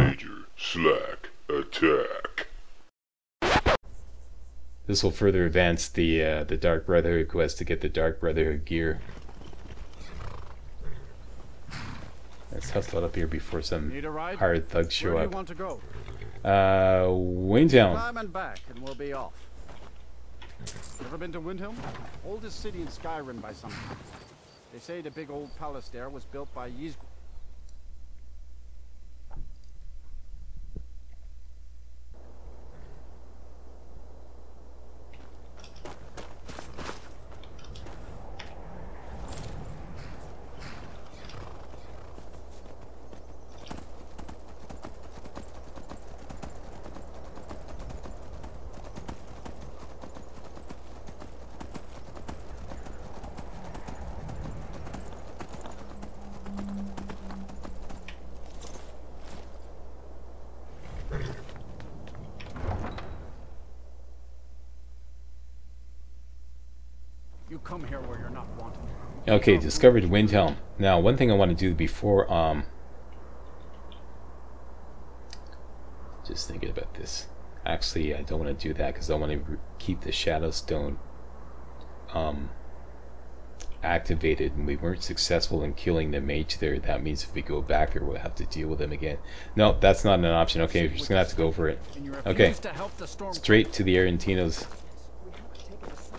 Major Slack Attack. This will further advance the Dark Brotherhood quest to get the Dark Brotherhood gear. Let's hustle up here before some hired thugs show Where up. do you want to go? Windhelm. Climb and back, and we'll be off. Ever been to Windhelm? Oldest city in Skyrim by some count. They say the big old palace there was built by Ys. You come here where you're not wanted. Okay, discovered Windhelm. Now, one thing I want to do before, just thinking about this. Actually, I don't want to do that because I want to keep the Shadowstone activated, and we weren't successful in killing the mage there. That means if we go back there, we'll have to deal with him again. No, that's not an option. Okay, we're just gonna have to go for it. Okay, straight to the Arentinos.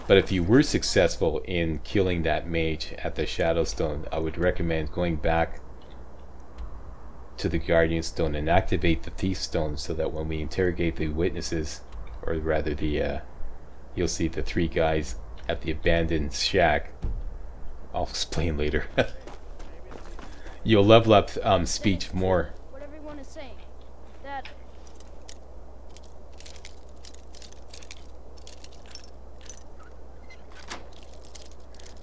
But if you were successful in killing that mage at the Shadowstone, I would recommend going back to the Guardian Stone and activate the Thief Stone so that when we interrogate the witnesses, or rather the you'll see the three guys at the abandoned shack. I'll explain later. You'll level up speech more. What everyone is saying. That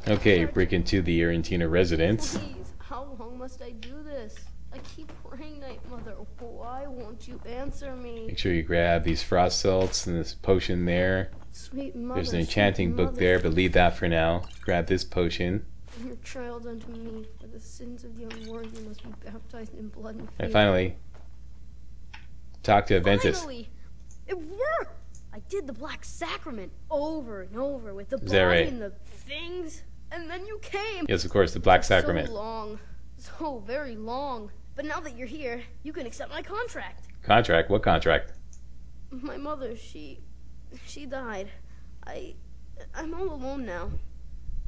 Okay, break into the Arentina residence. Please, how long must I do this? I keep praying, Night Mother. Why won't you answer me? Make sure you grab these frost salts and this potion there. Sweet mother, There's an enchanting book there, but leave that for now. Grab this potion. And your child unto me, for the sins of the unworthy must be baptized in blood and And finally, talk to Aventus. Finally! It worked! I did the Black Sacrament over and over with the Is that body right? and the things, and then you came! Yes, of course, the Black Sacrament. So long. So very long. But now that you're here, you can accept my contract. Contract? What contract? My mother, she died. I'm all alone now.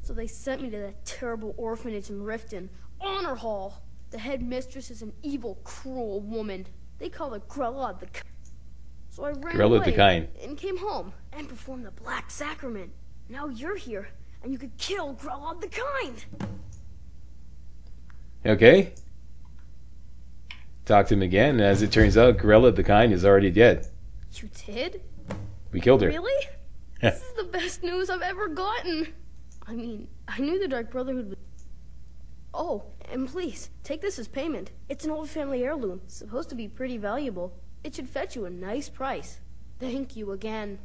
So they sent me to that terrible orphanage in Riften, Honor Hall. The head mistress is an evil, cruel woman. They call her Grella the Kind. So I ran Grella away the Kind. and came home and performed the Black Sacrament. Now you're here, and you could kill Grella the Kind. Okay. Talk to him again, and as it turns out, Grella the Kind is already dead. You did? We killed her. Really? This is the best news I've ever gotten. I mean, I knew the Dark Brotherhood would... Oh, and please, take this as payment. It's an old family heirloom, supposed to be pretty valuable. It should fetch you a nice price. Thank you again.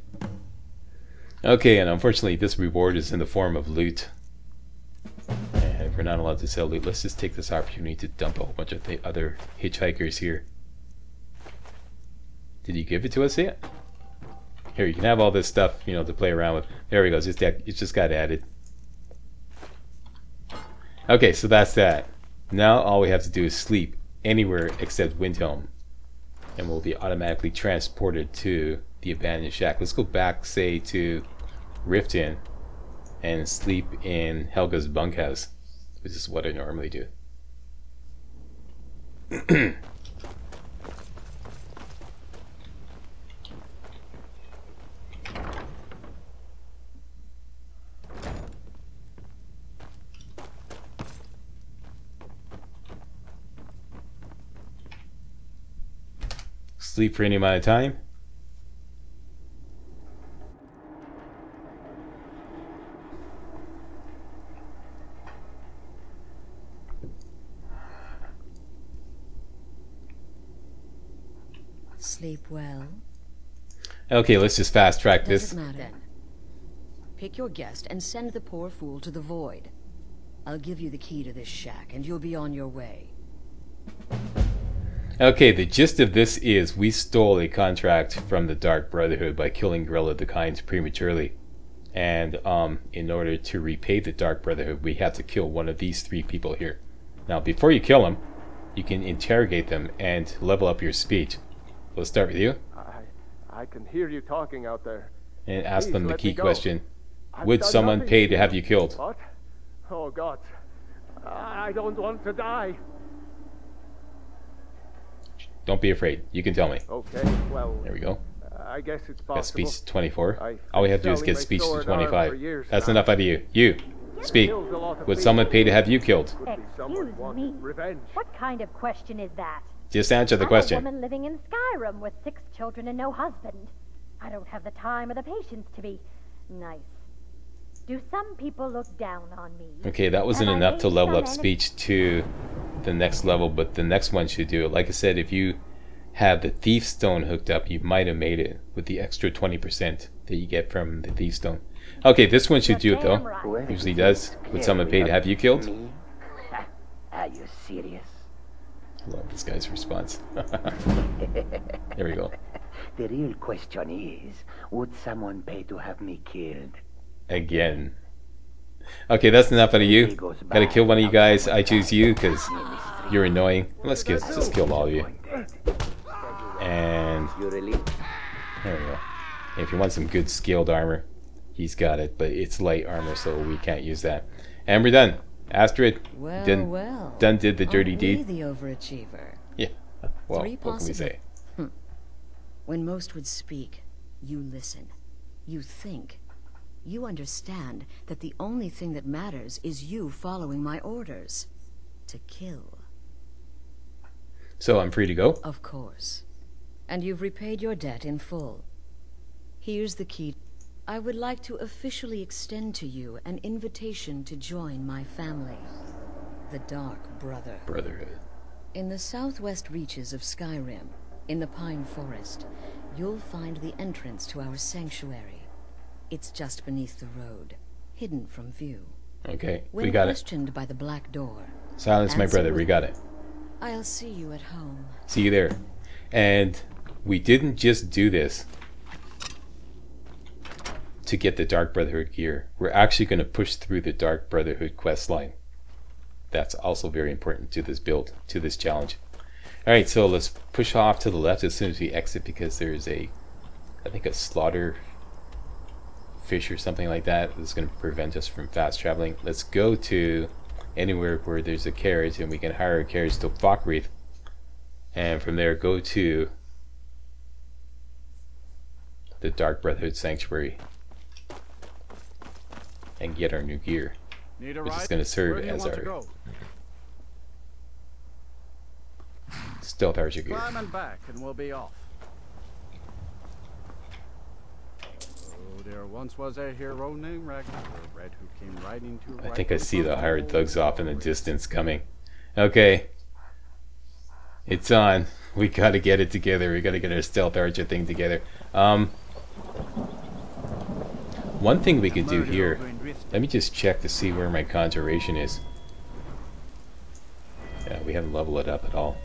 Okay, and unfortunately this reward is in the form of loot. And if we're not allowed to sell loot, let's just take this opportunity to dump a whole bunch of the other hitchhikers here. Did he give it to us yet? Here, you can have all this stuff, you know, to play around with. There we go, it just got added. Okay, so that's that. Now all we have to do is sleep anywhere except Windhelm, and we'll be automatically transported to the abandoned shack. Let's go back, say, to Riften and sleep in Helga's bunkhouse, which is what I normally do. Sleep for any amount of time. Sleep well. Okay, let's just fast track this. Doesn't matter. Pick your guest and send the poor fool to the void. I'll give you the key to this shack and you'll be on your way. Okay, the gist of this is we stole a contract from the Dark Brotherhood by killing Gorilla the Kind prematurely. And in order to repay the Dark Brotherhood, we had to kill one of these 3 people here. Now, before you kill them, you can interrogate them and level up your speech. We'll start with you. I can hear you talking out there. And ask Please them the let key me go. question. I've Would done someone nothing pay to to you. have you killed? What? Oh God. I don't want to die. Don't be afraid. You can tell me. Okay, well, There we go. I guess it's Got possible. speech to 24. I've All we been have to do is selling get my speech to sword and arm for 25. years That's now. enough out of you. You, speak. Killed a lot of Would people. someone pay to have you killed? Could be someone Excuse wanted me. revenge. What kind of question is that? Just answer the I'm a question. woman living in Skyrim with 6 children and no husband. I don't have the time or the patience to be nice. Do some people look down on me? Okay, that wasn't Have I enough to made level some up speech to the next level, but the next one should do it. Like I said, if you have the Thief Stone hooked up, you might have made it with the extra 20% that you get from the Thief Stone. Okay, this one should do it though. Usually does. Would someone pay to have you killed? Me? Are you serious? I love this guy's response. There we go. The real question is, would someone pay to have me killed? Again. Okay, that's enough out of you. Gotta kill one of you guys. I choose you because you're annoying. Let's just kill all of you. And You really? there we go. If you want some good scaled armor, he's got it, but it's light armor, so we can't use that. And we're done. Astrid Well, done, well. done did the dirty Aren't we deed. the overachiever? Yeah. Well, 3 what can we possible. say? When most would speak, you listen. You think. You understand that the only thing that matters is you following my orders. To kill. So I'm free to go? Of course. And you've repaid your debt in full. Here's the key. I would like to officially extend to you an invitation to join my family. The Dark Brotherhood. In the southwest reaches of Skyrim, in the Pine Forest, you'll find the entrance to our sanctuary. It's just beneath the road, hidden from view. Okay, When we got it. questioned by the Black Door, Silence my answer brother, we with, got it. I'll see you at home. See you there. And we didn't just do this to get the Dark Brotherhood gear. We're actually going to push through the Dark Brotherhood quest line. That's also very important to this build, to this challenge. Alright, so let's push off to the left as soon as we exit because there's a, I think a slaughter fish or something like that that's going to prevent us from fast traveling. Let's go to anywhere where there's a carriage and we can hire a carriage to Falkreath. And from there go to the Dark Brotherhood Sanctuary and get our new gear, Need a which ride? is going to serve Where do you as want to our go? stealth archer gear. Climb and back, and we'll be off. Oh, there once was a hero named Ragnar the Red who came riding to. I think I see the hired thugs off in the distance coming. Okay. It's on. We gotta get it together. We gotta get our stealth archer thing together. One thing we could do here, let me just check to see where my conjuration is. Yeah, we haven't leveled it up at all.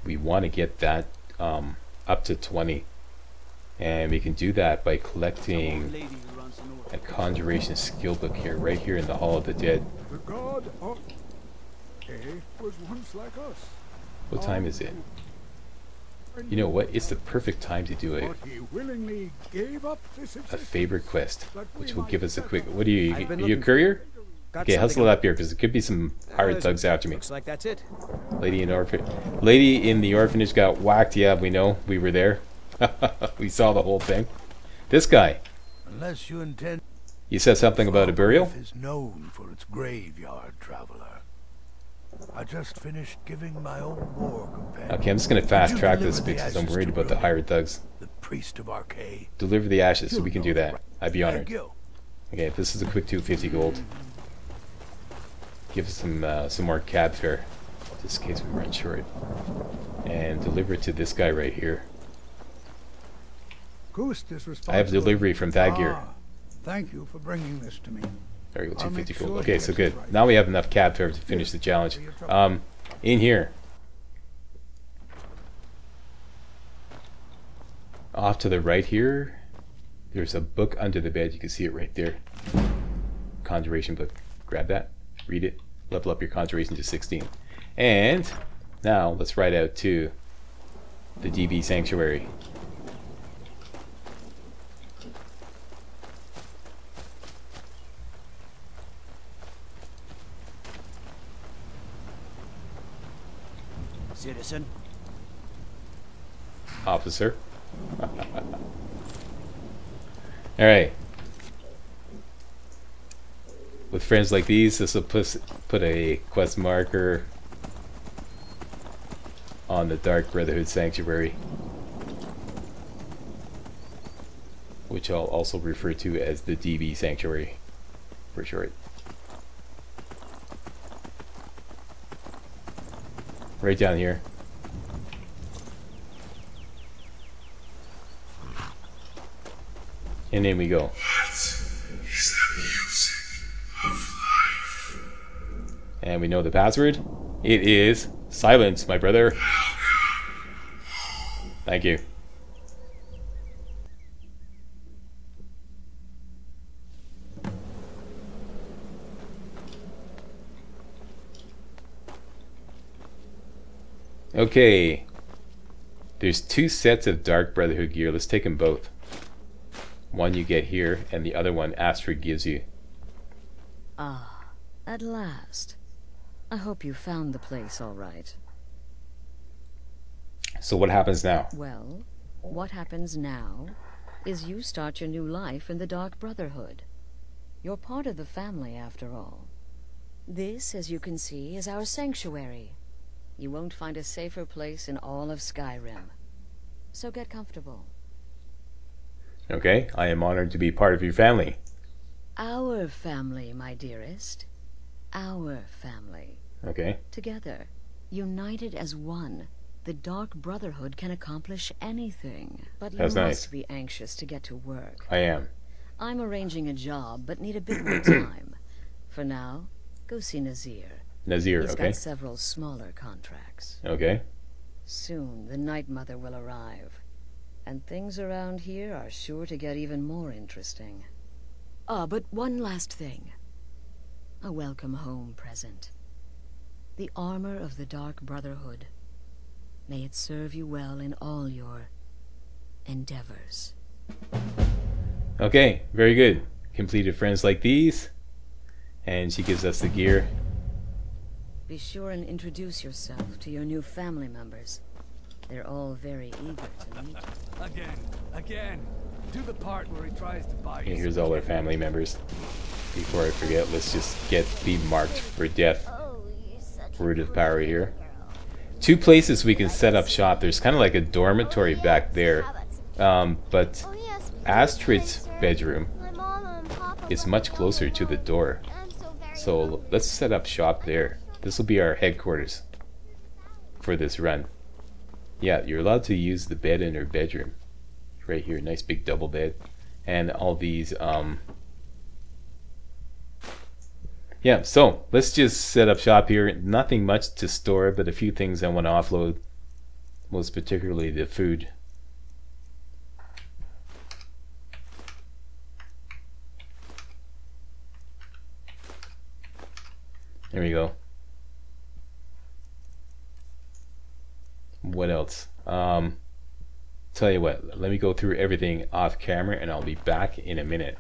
We want to get that up to 20. And we can do that by collecting a conjuration skill book here, right here in the Hall of the Dead. The god of was once like us. What time is it? You know what? It's the perfect time to do But he willingly gave up this a existence. favorite quest, that we which will might give us a quick. settle. What are you? I've been Are you a looking- courier? Got Okay, hustle something it up here because there could be some hired thugs after me. Looks like that's it. Lady in the orphanage got whacked. Yeah, we know. We were there. We saw the whole thing. This guy. Unless you intend. You said something about a burial? Is known for its graveyard, traveler. I just finished giving my old war companion. Okay, I'm just gonna fast track this because I'm worried about the hired thugs. The priest of Arcade. Deliver the ashes so we can do that. I'd be honored. Thank you. Okay, this is a quick 250 gold. Give us some more cab fare, just in case we run short. And deliver it to this guy right here. Ghost is responsible. I have delivery from Thagir. Thank you for bringing this to me. There we go, I'll make 250 gold. sure Okay, he so gets good. it right. Now we have enough cab fare to finish the challenge. In here. Off to the right here, there's a book under the bed. You can see it right there. Conjuration book. Grab that, read it, level up your conjuration to 16. And now let's ride out to the DB Sanctuary. Citizen. Officer. Alright. With friends like these, this will put a quest marker on the Dark Brotherhood Sanctuary, which I'll also refer to as the DB Sanctuary for short. Right down here. And in we go. And we know the password. It is silence, my brother. Thank you. Okay. There's 2 sets of Dark Brotherhood gear. Let's take them both. One you get here, and the other one Astrid gives you. Ah, at last. I hope you found the place all right. So what happens now? Well, what happens now is you start your new life in the Dark Brotherhood. You're part of the family, after all. This, as you can see, is our sanctuary. You won't find a safer place in all of Skyrim. So get comfortable. Okay, I am honored to be part of your family. Our family, my dearest. Our family. Okay. Together, united as one, the Dark Brotherhood can accomplish anything. But you That's nice. must be anxious to get to work. I am. I'm arranging a job, but need a bit more time. For now, go see Nazir. Nazir, He's okay. got several smaller contracts. Okay. Soon, the Night Mother will arrive. And things around here are sure to get even more interesting. Ah, but one last thing. A welcome home present. The armor of the Dark Brotherhood. May it serve you well in all your endeavors. Okay, very good. Completed friends like these. And she gives us the gear. Be sure and introduce yourself to your new family members. They're all very eager to meet you. Again. Do the part where he tries to buy you. And here's all our family members. Before I forget, let's just get be marked for death. Root of power here. 2 places we can set up shop. There's kind of like a dormitory back there. But Astrid's bedroom is much closer to the door. So let's set up shop there. This will be our headquarters for this run. Yeah, you're allowed to use the bed in her bedroom. Right here, nice big double bed. And all these, yeah, so let's just set up shop here. Nothing much to store, but a few things I want to offload. Most particularly the food. There we go. What else? Tell you what, let me go through everything off camera and I'll be back in a minute.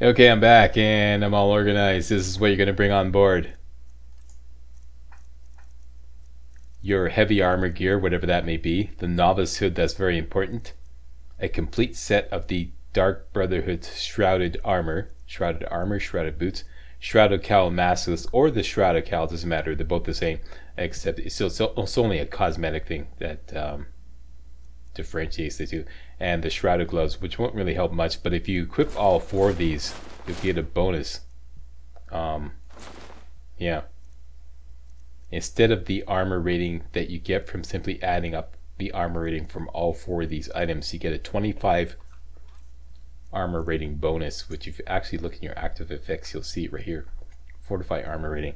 Okay, I'm back and I'm all organized. This is what you're going to bring on board. Your heavy armor gear, whatever that may be. The novice hood, that's very important. A complete set of the Dark Brotherhood shrouded armor, shrouded boots, shrouded cowl maskless, or the shrouded cowl, doesn't matter, they're both the same, except it's only a cosmetic thing that differentiates the two. And the shrouded gloves, which won't really help much, but if you equip all 4 of these, you'll get a bonus. Yeah. Instead of the armor rating that you get from simply adding up the armor rating from all 4 of these items, you get a 25 armor rating bonus, which if you actually look in your active effects, you'll see it right here. Fortify armor rating.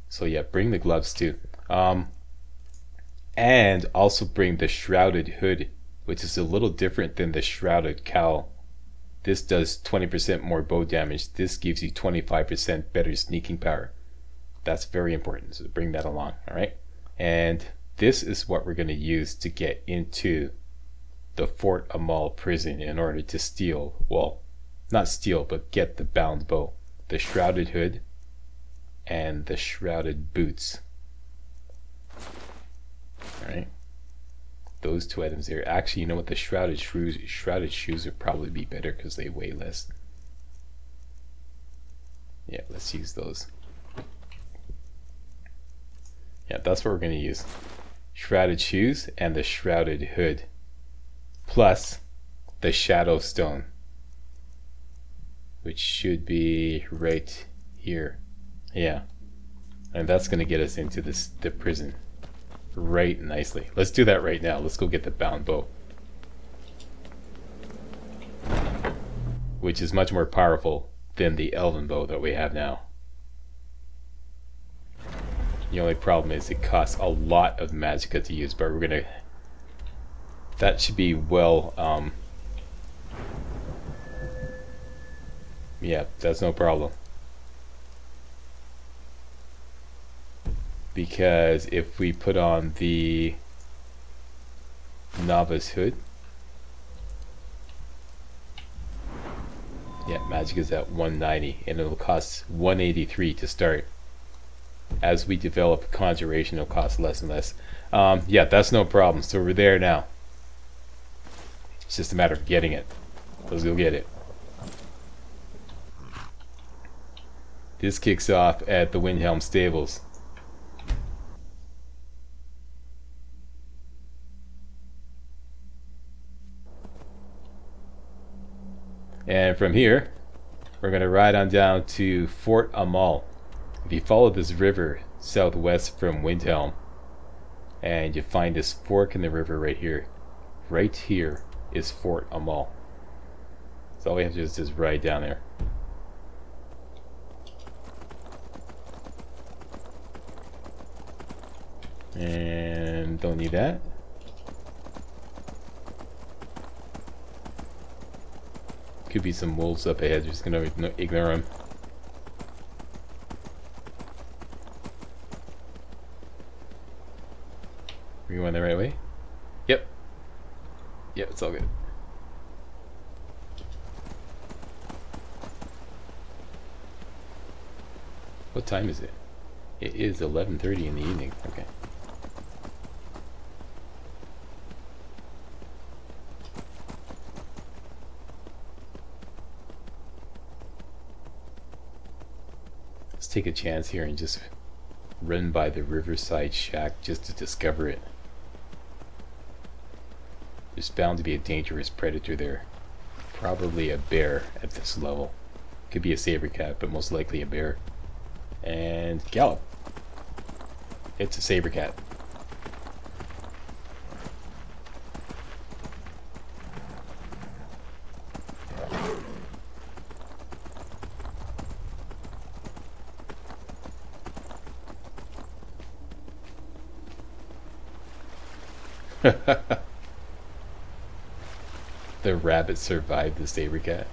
So yeah, bring the gloves too. And also bring the shrouded hood which is a little different than the Shrouded Cowl. This does 20% more bow damage. This gives you 25% better sneaking power. That's very important, so bring that along, alright? And this is what we're going to use to get into the Fort Amal prison in order to steal, well, not steal, but get the bound bow, the Shrouded Hood, and the Shrouded Boots. Alright? Those two items there. Actually, you know what? The shrouded shoes would probably be better because they weigh less. Yeah, let's use those. Yeah, that's what we're going to use. Shrouded shoes and the Shrouded Hood. Plus the Shadow Stone, which should be right here. Yeah. And that's going to get us into the prison right nicely. Let's do that right now. Let's go get the bound bow, which is much more powerful than the elven bow that we have now. The only problem is it costs a lot of magicka to use, but we're gonna, that should be well, yeah, that's no problem. Because if we put on the Novice Hood, yeah, magic is at 190 and it'll cost 183 to start. As we develop conjuration, it'll cost less and less. Yeah, that's no problem. So we're there now. It's just a matter of getting it. Let's go get it. This kicks off at the Windhelm Stables. And from here, we're going to ride on down to Fort Amal. If you follow this river southwest from Windhelm, and you find this fork in the river right here is Fort Amal. So all we have to do is just ride down there. And don't need that. Could be some wolves up ahead, just gonna ignore them. Are we going the right way? Yep. Yep, it's all good. What time is it? It is 11:30 in the evening. Okay. Let's take a chance here and just run by the riverside shack just to discover it. There's bound to be a dangerous predator there. Probably a bear at this level. Could be a saber cat, but most likely a bear. And gallop. It's a saber cat. The rabbit survived the saber cat.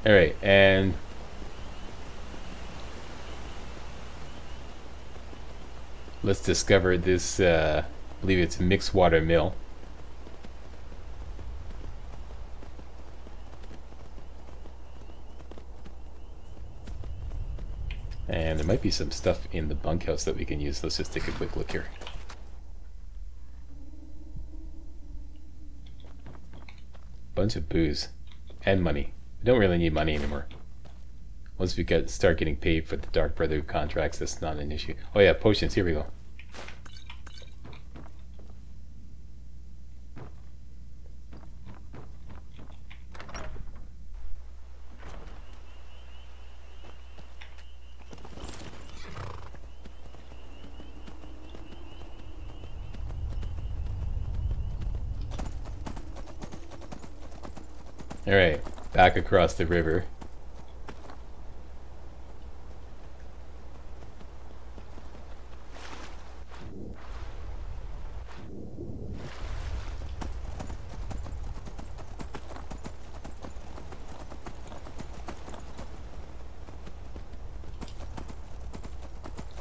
Alright, and let's discover this, I believe it's a mixed water mill. And there might be some stuff in the bunkhouse that we can use. Let's just take a quick look here. Bunch of booze and money. We don't really need money anymore. Once we start getting paid for the Dark Brotherhood contracts, that's not an issue. Oh yeah, potions, here we go. Alright, back across the river.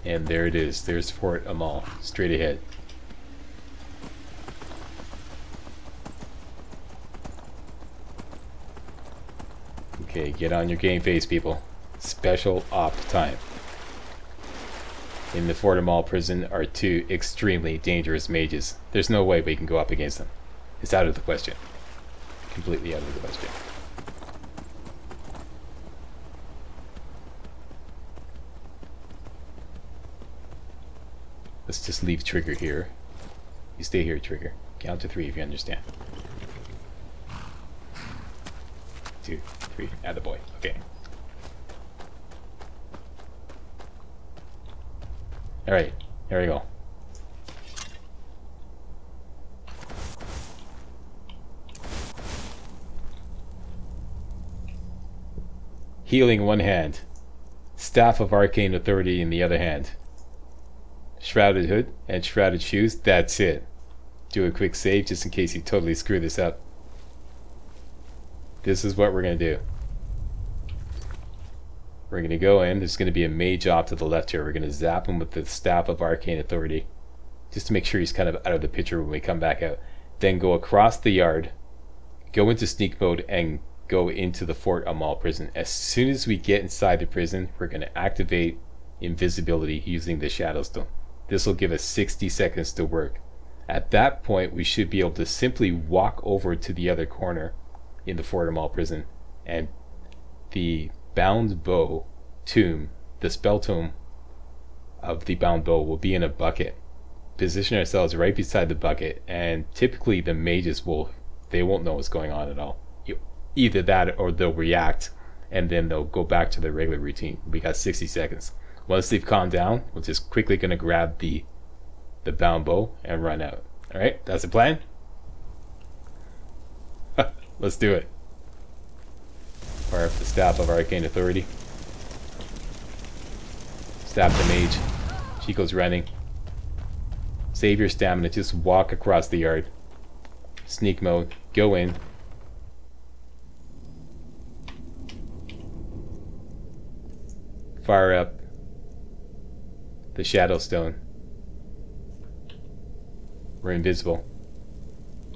And there it is. There's Fort Amal, straight ahead. Okay, get on your game face, people. Special op time. In the Fort Amal prison are 2 extremely dangerous mages. There's no way we can go up against them. It's out of the question. Completely out of the question. Let's just leave Trigger here. You stay here, Trigger. Count to 3 if you understand. 2, 3, attaboy. Okay. Alright, here we go. Healing one hand. Staff of Arcane Authority in the other hand. Shrouded hood and shrouded shoes. That's it. Do a quick save just in case you totally screw this up. This is what we're going to do. We're going to go in. There's going to be a mage off to the left here. We're going to zap him with the Staff of Arcane Authority. Just to make sure he's kind of out of the picture when we come back out. Then go across the yard. Go into sneak mode and go into the Fort Amal prison. As soon as we get inside the prison, we're going to activate invisibility using the Shadow Stone. This will give us 60 seconds to work. At that point, we should be able to simply walk over to the other corner in the Fort Amal prison, and the bound bow tomb, the spell tome of the bound bow will be in a bucket. Position ourselves right beside the bucket, and typically the mages they won't know what's going on at all. Either that or they'll react and then they'll go back to their regular routine. We got 60 seconds. Once they've calmed down, we're just quickly going to grab the bound bow and run out. Alright, that's the plan. Let's do it. Fire up the Staff of Arcane Authority. Stab the mage. She goes running. Save your stamina, just walk across the yard. Sneak mode, go in. Fire up the Shadow Stone. We're invisible.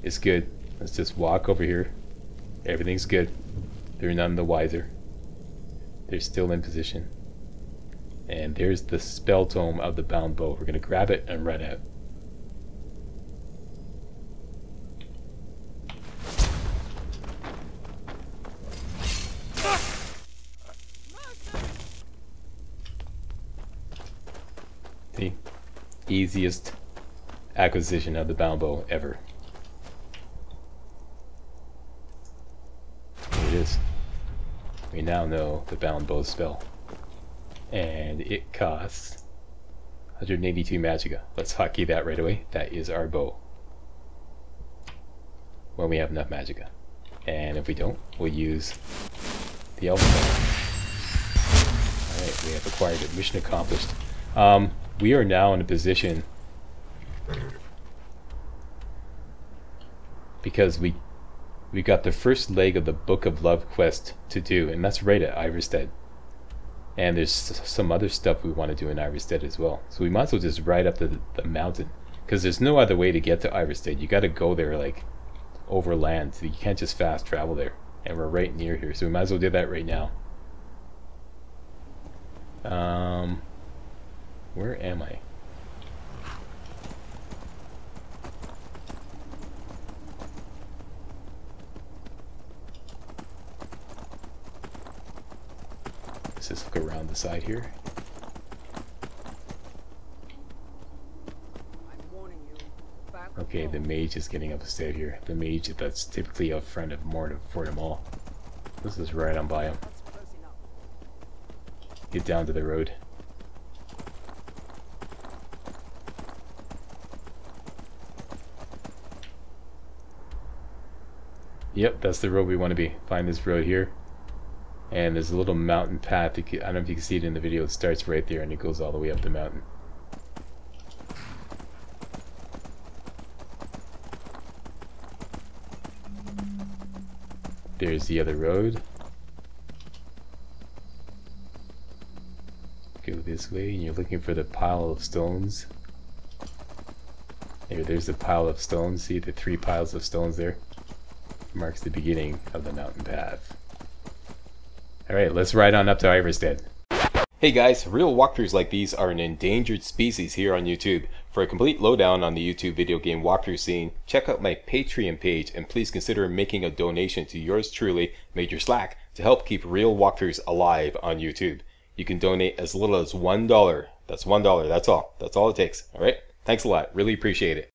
It's good. Let's just walk over here. Everything's good. They're none the wiser. They're still in position. And there's the spell tome of the bound bow. We're going to grab it and run out. The easiest acquisition of the bound bow ever. Here it is. We now know the bound bow spell. And it costs 182 magicka. Let's hotkey that right away. That is our bow. When we have enough magicka. And if we don't, we'll use the elf bow. Alright, we have acquired it. Mission accomplished. We are now in a position because we got the first leg of the Book of Love quest to do, and that's right at Iverstead. And there's some other stuff we want to do in Iverstead as well. So we might as well just ride up the mountain, because there's no other way to get to Iverstead. You got to go there like over land. So you can't just fast travel there. And we're right near here, so we might as well do that right now. Where am I? Let's just look around the side here. Okay, the mage is getting upset here. The mage that's typically up front of Fort Amal. This is right on by him. Get down to the road. Yep, that's the road we want to be. Find this road here. And there's a little mountain path. I don't know if you can see it in the video. It starts right there and it goes all the way up the mountain. There's the other road. Go this this way and you're looking for the pile of stones. There's the pile of stones. See the 3 piles of stones there? Marks the beginning of the mountain path. Alright, let's ride on up to Ivarstead. Hey guys, real walkthroughs like these are an endangered species here on YouTube. For a complete lowdown on the YouTube video game walkthrough scene, check out my Patreon page and please consider making a donation to yours truly, Major Slack, to help keep real walkthroughs alive on YouTube. You can donate as little as $1. That's $1, that's all. That's all it takes, alright? Thanks a lot, really appreciate it.